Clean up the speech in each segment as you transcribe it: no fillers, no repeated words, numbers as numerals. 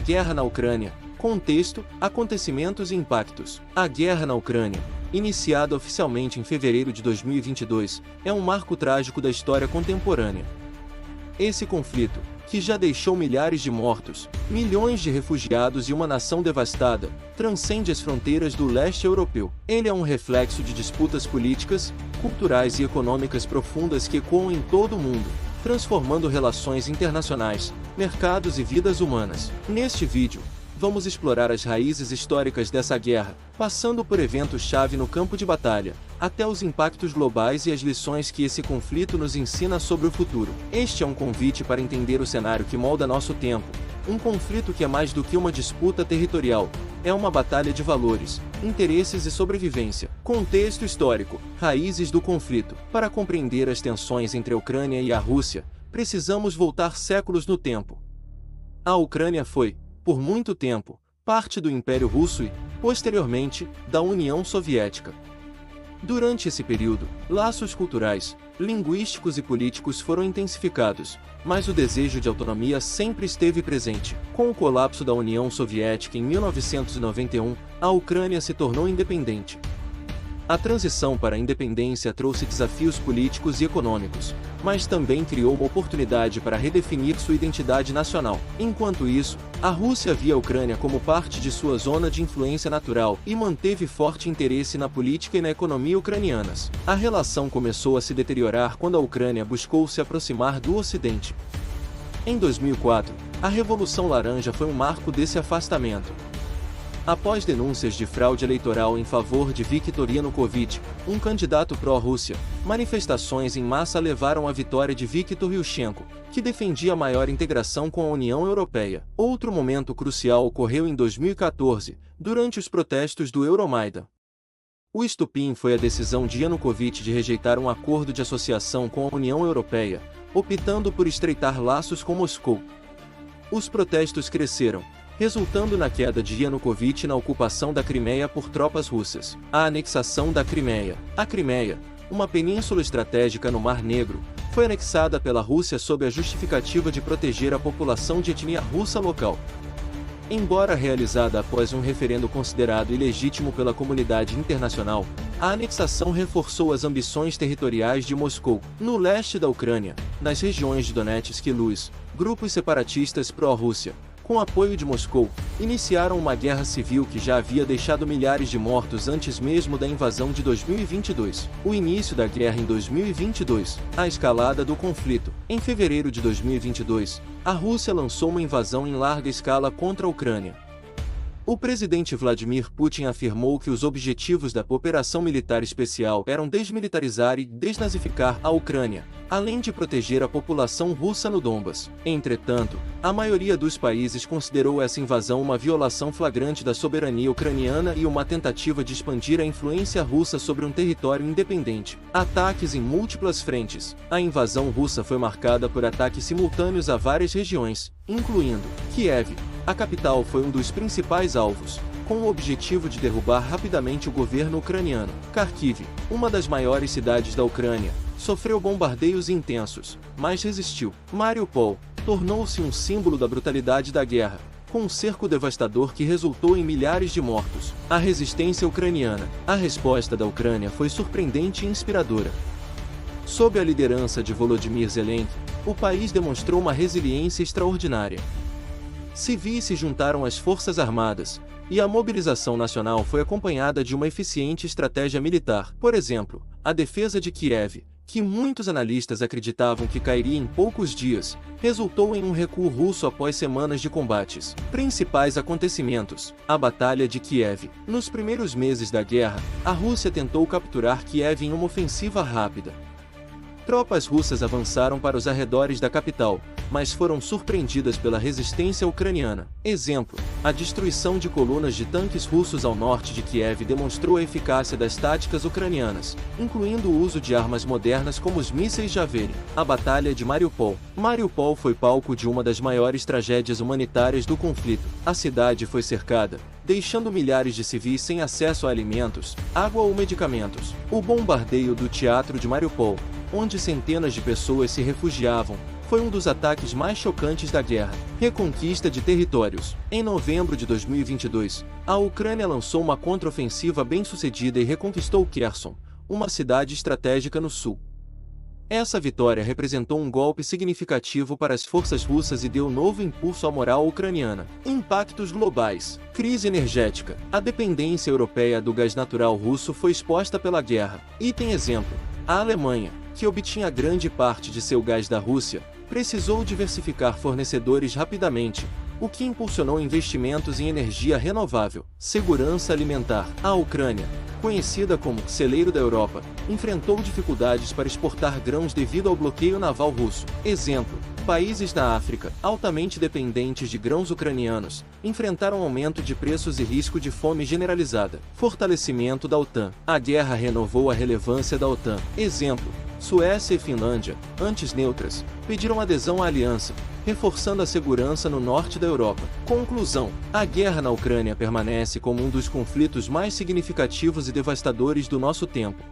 Guerra na Ucrânia. Contexto, acontecimentos e impactos. A guerra na Ucrânia, iniciada oficialmente em fevereiro de 2022, é um marco trágico da história contemporânea. Esse conflito, que já deixou milhares de mortos, milhões de refugiados e uma nação devastada, transcende as fronteiras do leste europeu. Ele é um reflexo de disputas políticas, culturais e econômicas profundas que ecoam em todo o mundo, transformando relações internacionais, mercados e vidas humanas. Neste vídeo, vamos explorar as raízes históricas dessa guerra, passando por eventos-chave no campo de batalha, até os impactos globais e as lições que esse conflito nos ensina sobre o futuro. Este é um convite para entender o cenário que molda nosso tempo, um conflito que é mais do que uma disputa territorial, é uma batalha de valores, interesses e sobrevivência. Contexto histórico, raízes do conflito. Para compreender as tensões entre a Ucrânia e a Rússia, precisamos voltar séculos no tempo. A Ucrânia foi, por muito tempo, parte do Império Russo e, posteriormente, da União Soviética. Durante esse período, laços culturais, linguísticos e políticos foram intensificados, mas o desejo de autonomia sempre esteve presente. Com o colapso da União Soviética em 1991, a Ucrânia se tornou independente. A transição para a independência trouxe desafios políticos e econômicos, mas também criou uma oportunidade para redefinir sua identidade nacional. Enquanto isso, a Rússia via a Ucrânia como parte de sua zona de influência natural e manteve forte interesse na política e na economia ucranianas. A relação começou a se deteriorar quando a Ucrânia buscou se aproximar do Ocidente. Em 2004, a Revolução Laranja foi um marco desse afastamento. Após denúncias de fraude eleitoral em favor de Viktor Yanukovych, um candidato pró-Rússia, manifestações em massa levaram à vitória de Viktor Yushchenko, que defendia maior integração com a União Europeia. Outro momento crucial ocorreu em 2014, durante os protestos do Euromaidan. O estopim foi a decisão de Yanukovych de rejeitar um acordo de associação com a União Europeia, optando por estreitar laços com Moscou. Os protestos cresceram, resultando na queda de Yanukovych na ocupação da Crimeia por tropas russas. A anexação da Crimeia. A Crimeia, uma península estratégica no Mar Negro, foi anexada pela Rússia sob a justificativa de proteger a população de etnia russa local. Embora realizada após um referendo considerado ilegítimo pela comunidade internacional, a anexação reforçou as ambições territoriais de Moscou. No leste da Ucrânia, nas regiões de Donetsk e Luhansk, grupos separatistas pró-Rússia, com apoio de Moscou, iniciaram uma guerra civil que já havia deixado milhares de mortos antes mesmo da invasão de 2022. O início da guerra em 2022, a escalada do conflito. Em fevereiro de 2022, a Rússia lançou uma invasão em larga escala contra a Ucrânia. O presidente Vladimir Putin afirmou que os objetivos da operação militar especial eram desmilitarizar e desnazificar a Ucrânia, além de proteger a população russa no Donbas. Entretanto, a maioria dos países considerou essa invasão uma violação flagrante da soberania ucraniana e uma tentativa de expandir a influência russa sobre um território independente. Ataques em múltiplas frentes. A invasão russa foi marcada por ataques simultâneos a várias regiões, incluindo Kiev. A capital foi um dos principais alvos, com o objetivo de derrubar rapidamente o governo ucraniano. Kharkiv, uma das maiores cidades da Ucrânia, sofreu bombardeios intensos, mas resistiu. Mariupol tornou-se um símbolo da brutalidade da guerra, com um cerco devastador que resultou em milhares de mortos. A resistência ucraniana. A resposta da Ucrânia foi surpreendente e inspiradora. Sob a liderança de Volodymyr Zelensky, o país demonstrou uma resiliência extraordinária. Civis se juntaram às forças armadas, e a mobilização nacional foi acompanhada de uma eficiente estratégia militar. Por exemplo, a defesa de Kiev, que muitos analistas acreditavam que cairia em poucos dias, resultou em um recuo russo após semanas de combates. Principais acontecimentos. A Batalha de Kiev. Nos primeiros meses da guerra, a Rússia tentou capturar Kiev em uma ofensiva rápida. Tropas russas avançaram para os arredores da capital, mas foram surpreendidas pela resistência ucraniana. Exemplo, a destruição de colunas de tanques russos ao norte de Kiev demonstrou a eficácia das táticas ucranianas, incluindo o uso de armas modernas como os mísseis Javelin. A Batalha de Mariupol. Mariupol foi palco de uma das maiores tragédias humanitárias do conflito. A cidade foi cercada, deixando milhares de civis sem acesso a alimentos, água ou medicamentos. O bombardeio do teatro de Mariupol, onde centenas de pessoas se refugiavam, foi um dos ataques mais chocantes da guerra. Reconquista de territórios. Em novembro de 2022, a Ucrânia lançou uma contraofensiva bem-sucedida e reconquistou Kherson, uma cidade estratégica no sul. Essa vitória representou um golpe significativo para as forças russas e deu novo impulso à moral ucraniana. Impactos globais. Crise energética. A dependência europeia do gás natural russo foi exposta pela guerra. Item exemplo. A Alemanha, que obtinha grande parte de seu gás da Rússia, precisou diversificar fornecedores rapidamente, o que impulsionou investimentos em energia renovável. Segurança alimentar. A Ucrânia, conhecida como celeiro da Europa, enfrentou dificuldades para exportar grãos devido ao bloqueio naval russo. Exemplo: países da África, altamente dependentes de grãos ucranianos, enfrentaram aumento de preços e risco de fome generalizada. Fortalecimento da OTAN. A guerra renovou a relevância da OTAN. Exemplo: Suécia e Finlândia, antes neutras, pediram adesão à aliança, reforçando a segurança no norte da Europa. Conclusão: a guerra na Ucrânia permanece como um dos conflitos mais significativos e devastadores do nosso tempo.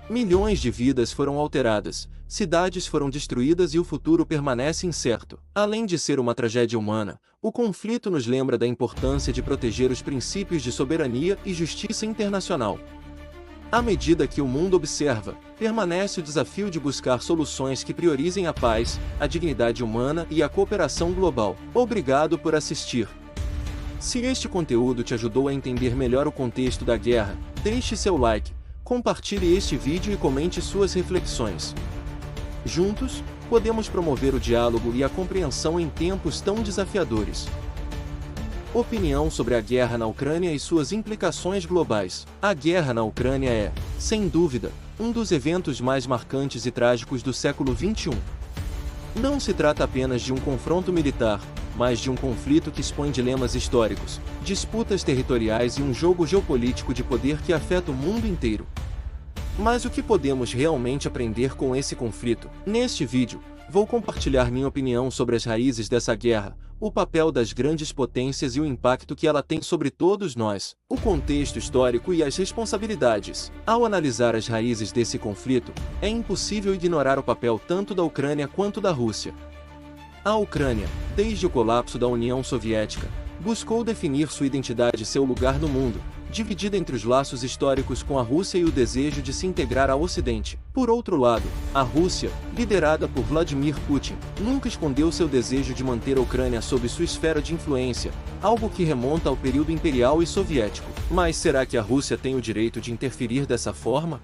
Milhões de vidas foram alteradas, cidades foram destruídas e o futuro permanece incerto. Além de ser uma tragédia humana, o conflito nos lembra da importância de proteger os princípios de soberania e justiça internacional. À medida que o mundo observa, permanece o desafio de buscar soluções que priorizem a paz, a dignidade humana e a cooperação global. Obrigado por assistir. Se este conteúdo te ajudou a entender melhor o contexto da guerra, deixe seu like, compartilhe este vídeo e comente suas reflexões. Juntos, podemos promover o diálogo e a compreensão em tempos tão desafiadores. Opinião sobre a guerra na Ucrânia e suas implicações globais. A guerra na Ucrânia é, sem dúvida, um dos eventos mais marcantes e trágicos do século XXI. Não se trata apenas de um confronto militar, mas de um conflito que expõe dilemas históricos, disputas territoriais e um jogo geopolítico de poder que afeta o mundo inteiro. Mas o que podemos realmente aprender com esse conflito? Neste vídeo, vou compartilhar minha opinião sobre as raízes dessa guerra, o papel das grandes potências e o impacto que ela tem sobre todos nós, o contexto histórico e as responsabilidades. Ao analisar as raízes desse conflito, é impossível ignorar o papel tanto da Ucrânia quanto da Rússia. A Ucrânia, desde o colapso da União Soviética, buscou definir sua identidade e seu lugar no mundo, dividida entre os laços históricos com a Rússia e o desejo de se integrar ao Ocidente. Por outro lado, a Rússia, liderada por Vladimir Putin, nunca escondeu seu desejo de manter a Ucrânia sob sua esfera de influência, algo que remonta ao período imperial e soviético. Mas será que a Rússia tem o direito de interferir dessa forma?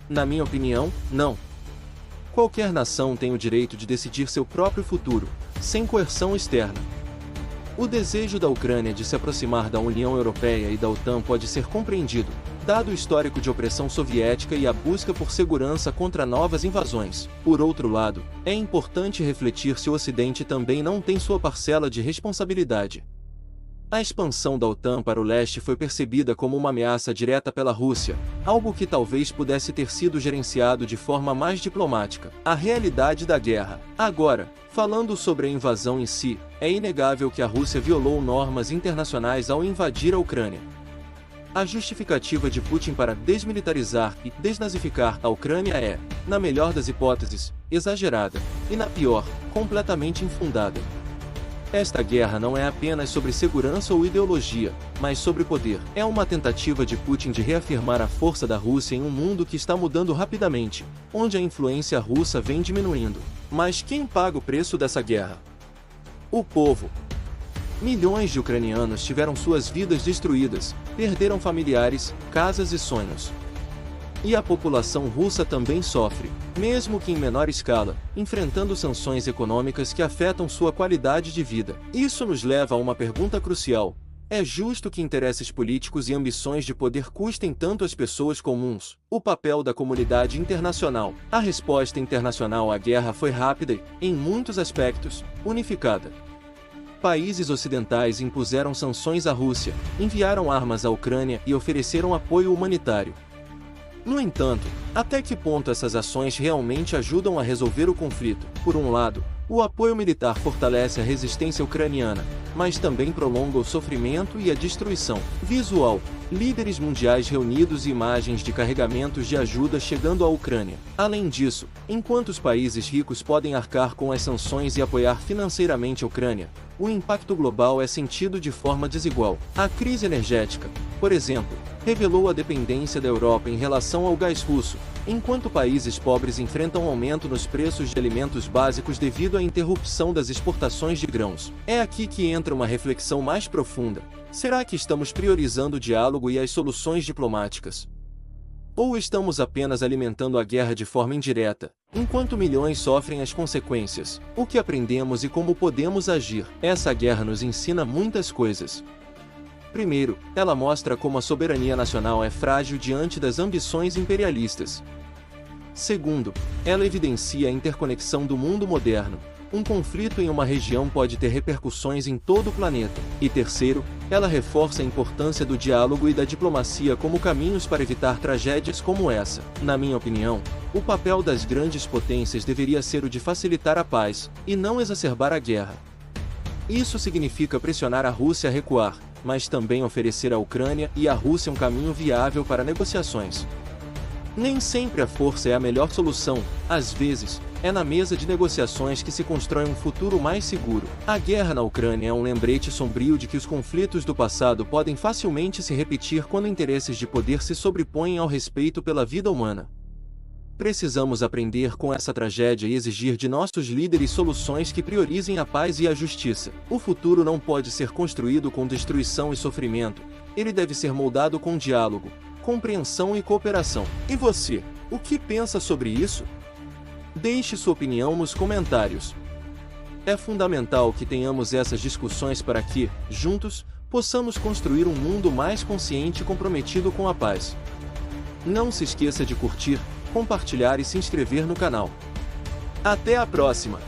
Na minha opinião, não. Qualquer nação tem o direito de decidir seu próprio futuro, sem coerção externa. O desejo da Ucrânia de se aproximar da União Europeia e da OTAN pode ser compreendido, dado o histórico de opressão soviética e a busca por segurança contra novas invasões. Por outro lado, é importante refletir se o Ocidente também não tem sua parcela de responsabilidade. A expansão da OTAN para o leste foi percebida como uma ameaça direta pela Rússia, algo que talvez pudesse ter sido gerenciado de forma mais diplomática. A realidade da guerra. Agora, falando sobre a invasão em si, é inegável que a Rússia violou normas internacionais ao invadir a Ucrânia. A justificativa de Putin para desmilitarizar e desnazificar a Ucrânia é, na melhor das hipóteses, exagerada, e na pior, completamente infundada. Esta guerra não é apenas sobre segurança ou ideologia, mas sobre poder. É uma tentativa de Putin de reafirmar a força da Rússia em um mundo que está mudando rapidamente, onde a influência russa vem diminuindo. Mas quem paga o preço dessa guerra? O povo. Milhões de ucranianos tiveram suas vidas destruídas, perderam familiares, casas e sonhos. E a população russa também sofre, mesmo que em menor escala, enfrentando sanções econômicas que afetam sua qualidade de vida. Isso nos leva a uma pergunta crucial: é justo que interesses políticos e ambições de poder custem tanto às pessoas comuns? O papel da comunidade internacional. A resposta internacional à guerra foi rápida e, em muitos aspectos, unificada. Países ocidentais impuseram sanções à Rússia, enviaram armas à Ucrânia e ofereceram apoio humanitário. No entanto, até que ponto essas ações realmente ajudam a resolver o conflito? Por um lado, O apoio militar fortalece a resistência ucraniana, mas também prolonga o sofrimento e a destruição. Visual: líderes mundiais reunidos e imagens de carregamentos de ajuda chegando à Ucrânia. Além disso, enquanto os países ricos podem arcar com as sanções e apoiar financeiramente a Ucrânia, o impacto global é sentido de forma desigual. A crise energética, por exemplo, revelou a dependência da Europa em relação ao gás russo, enquanto países pobres enfrentam aumento nos preços de alimentos básicos devido à interrupção das exportações de grãos. É aqui que entra uma reflexão mais profunda. Será que estamos priorizando o diálogo e as soluções diplomáticas? Ou estamos apenas alimentando a guerra de forma indireta, enquanto milhões sofrem as consequências? O que aprendemos e como podemos agir? Essa guerra nos ensina muitas coisas. Primeiro, ela mostra como a soberania nacional é frágil diante das ambições imperialistas. Segundo, ela evidencia a interconexão do mundo moderno. Um conflito em uma região pode ter repercussões em todo o planeta. E terceiro, ela reforça a importância do diálogo e da diplomacia como caminhos para evitar tragédias como essa. Na minha opinião, o papel das grandes potências deveria ser o de facilitar a paz, e não exacerbar a guerra. Isso significa pressionar a Rússia a recuar, mas também oferecer à Ucrânia e à Rússia um caminho viável para negociações. Nem sempre a força é a melhor solução, às vezes, é na mesa de negociações que se constrói um futuro mais seguro. A guerra na Ucrânia é um lembrete sombrio de que os conflitos do passado podem facilmente se repetir quando interesses de poder se sobrepõem ao respeito pela vida humana. Precisamos aprender com essa tragédia e exigir de nossos líderes soluções que priorizem a paz e a justiça. O futuro não pode ser construído com destruição e sofrimento, ele deve ser moldado com diálogo, compreensão e cooperação. E você, o que pensa sobre isso? Deixe sua opinião nos comentários. É fundamental que tenhamos essas discussões para que, juntos, possamos construir um mundo mais consciente e comprometido com a paz. Não se esqueça de curtir, compartilhar e se inscrever no canal. Até a próxima!